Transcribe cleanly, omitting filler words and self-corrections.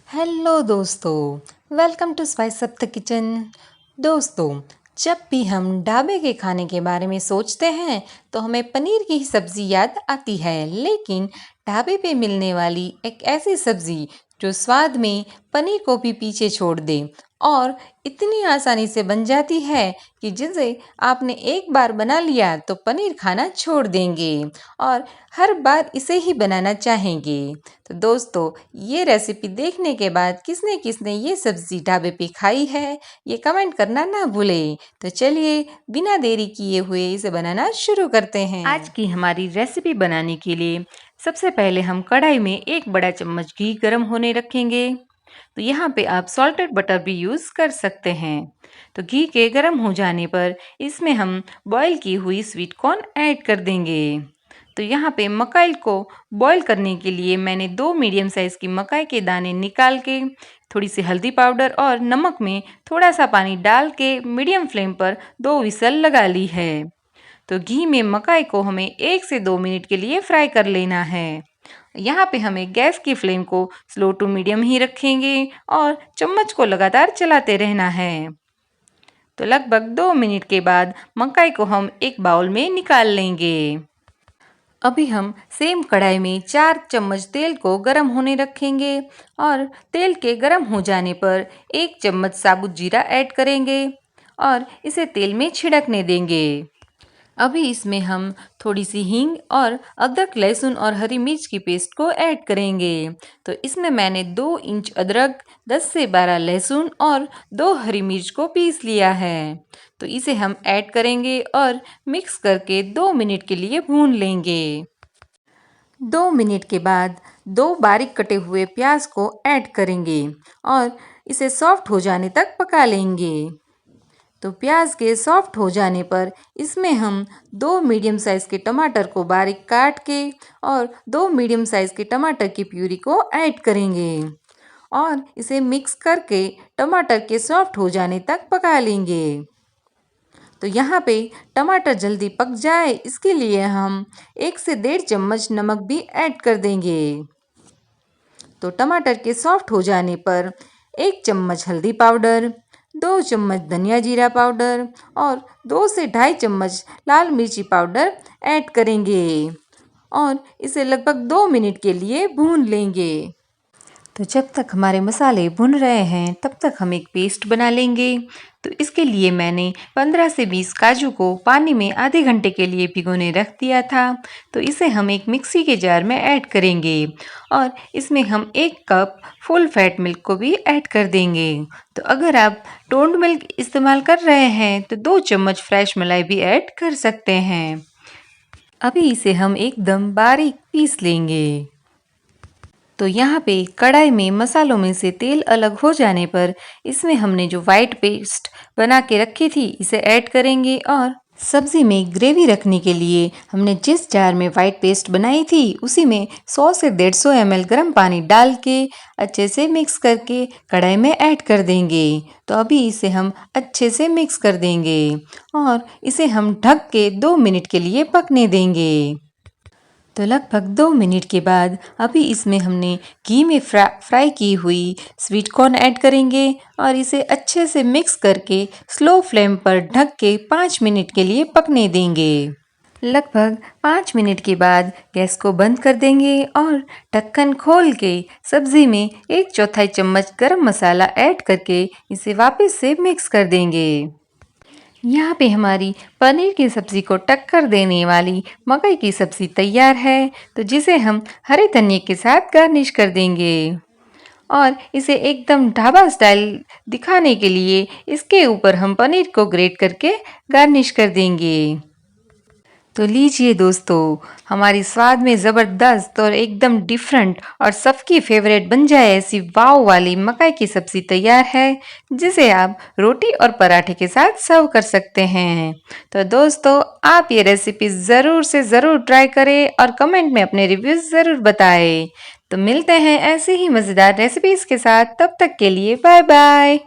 Hello दोस्तों, welcome to spice up the kitchen. दोस्तों, जब भी हम ढाबे के खाने के बारे में सोचते हैं तो हमें पनीर की ही सब्ज़ी याद आती है, लेकिन ढाबे पे मिलने वाली एक ऐसी सब्ज़ी जो स्वाद में पनीर को भी पीछे छोड़ दे और इतनी आसानी से बन जाती है कि जिसे आपने एक बार बना लिया तो पनीर खाना छोड़ देंगे और हर बार इसे ही बनाना चाहेंगे। तो दोस्तों, ये रेसिपी देखने के बाद किसने किसने ये सब्ज़ी ढाबे पे खाई है, ये कमेंट करना ना भूलें। तो चलिए बिना देरी किए हुए इसे बनाना शुरू करते हैं। आज की हमारी रेसिपी बनाने के लिए सबसे पहले हम कढ़ाई में 1 बड़ा चम्मच घी गर्म होने रखेंगे। तो यहाँ पे आप सॉल्टेड बटर भी यूज़ कर सकते हैं। तो घी के गर्म हो जाने पर इसमें हम बॉईल की हुई स्वीट कॉर्न ऐड कर देंगे। तो यहाँ पे मकाई को बॉईल करने के लिए मैंने 2 मीडियम साइज़ की मकाई के दाने निकाल के थोड़ी सी हल्दी पाउडर और नमक में थोड़ा सा पानी डाल के मीडियम फ्लेम पर 2 विसल लगा ली है। तो घी में मकाई को हमें 1 से 2 मिनट के लिए फ्राई कर लेना है। यहाँ पे हमें गैस की फ्लेम को स्लो टू मीडियम ही रखेंगे और चम्मच को लगातार चलाते रहना है। तो लगभग 2 मिनट के बाद मकाई को हम एक बाउल में निकाल लेंगे। अभी हम सेम कढ़ाई में 4 चम्मच तेल को गरम होने रखेंगे और तेल के गरम हो जाने पर 1 चम्मच साबुत जीरा ऐड करेंगे और इसे तेल में छिड़कने देंगे। अभी इसमें हम थोड़ी सी हींग और अदरक, लहसुन और हरी मिर्च की पेस्ट को ऐड करेंगे। तो इसमें मैंने 2 इंच अदरक, 10 से 12 लहसुन और 2 हरी मिर्च को पीस लिया है। तो इसे हम ऐड करेंगे और मिक्स करके 2 मिनट के लिए भून लेंगे। 2 मिनट के बाद 2 बारीक कटे हुए प्याज को ऐड करेंगे और इसे सॉफ्ट हो जाने तक पका लेंगे। तो प्याज के सॉफ्ट हो जाने पर इसमें हम 2 मीडियम साइज़ के टमाटर को बारीक काट के और 2 मीडियम साइज़ के टमाटर की प्यूरी को ऐड करेंगे और इसे मिक्स करके टमाटर के सॉफ्ट हो जाने तक पका लेंगे। तो यहाँ पे टमाटर जल्दी पक जाए इसके लिए हम 1 से 1.5 चम्मच नमक भी ऐड कर देंगे। तो टमाटर के सॉफ्ट हो जाने पर 1 चम्मच हल्दी पाउडर, 2 चम्मच धनिया जीरा पाउडर और 2 से 2.5 चम्मच लाल मिर्ची पाउडर ऐड करेंगे और इसे लगभग 2 मिनट के लिए भून लेंगे। तो जब तक हमारे मसाले भुन रहे हैं तब तक हम एक पेस्ट बना लेंगे। तो इसके लिए मैंने 15 से 20 काजू को पानी में आधे घंटे के लिए भिगोने रख दिया था। तो इसे हम एक मिक्सी के जार में ऐड करेंगे और इसमें हम 1 कप फुल फैट मिल्क को भी ऐड कर देंगे। तो अगर आप टोंड मिल्क इस्तेमाल कर रहे हैं तो 2 चम्मच फ्रेश मलाई भी ऐड कर सकते हैं। अभी इसे हम एकदम बारीक पीस लेंगे। तो यहाँ पे कढ़ाई में मसालों में से तेल अलग हो जाने पर इसमें हमने जो वाइट पेस्ट बना के रखी थी इसे ऐड करेंगे और सब्ज़ी में ग्रेवी रखने के लिए हमने जिस जार में वाइट पेस्ट बनाई थी उसी में 100 से 150 ml गर्म पानी डाल के अच्छे से मिक्स करके कढ़ाई में ऐड कर देंगे। तो अभी इसे हम अच्छे से मिक्स कर देंगे और इसे हम ढक के 2 मिनट के लिए पकने देंगे। तो लगभग 2 मिनट के बाद अभी इसमें हमने घी में फ्राई की हुई स्वीट कॉर्न ऐड करेंगे और इसे अच्छे से मिक्स करके स्लो फ्लेम पर ढक के 5 मिनट के लिए पकने देंगे। लगभग 5 मिनट के बाद गैस को बंद कर देंगे और ढक्कन खोल के सब्ज़ी में 1/4 चम्मच गरम मसाला ऐड करके इसे वापस से मिक्स कर देंगे। यहाँ पे हमारी पनीर की सब्ज़ी को टक्कर देने वाली मकई की सब्ज़ी तैयार है। तो जिसे हम हरे धनिए के साथ गार्निश कर देंगे और इसे एकदम ढाबा स्टाइल दिखाने के लिए इसके ऊपर हम पनीर को ग्रेट करके गार्निश कर देंगे। तो लीजिए दोस्तों, हमारी स्वाद में ज़बरदस्त और एकदम डिफरेंट और सबकी फेवरेट बन जाए ऐसी वाव वाली मकई की सब्ज़ी तैयार है, जिसे आप रोटी और पराठे के साथ सर्व कर सकते हैं। तो दोस्तों, आप ये रेसिपी ज़रूर से ज़रूर ट्राई करें और कमेंट में अपने रिव्यूज़ ज़रूर बताएं। तो मिलते हैं ऐसी ही मज़ेदार रेसिपीज़ के साथ, तब तक के लिए बाय बाय।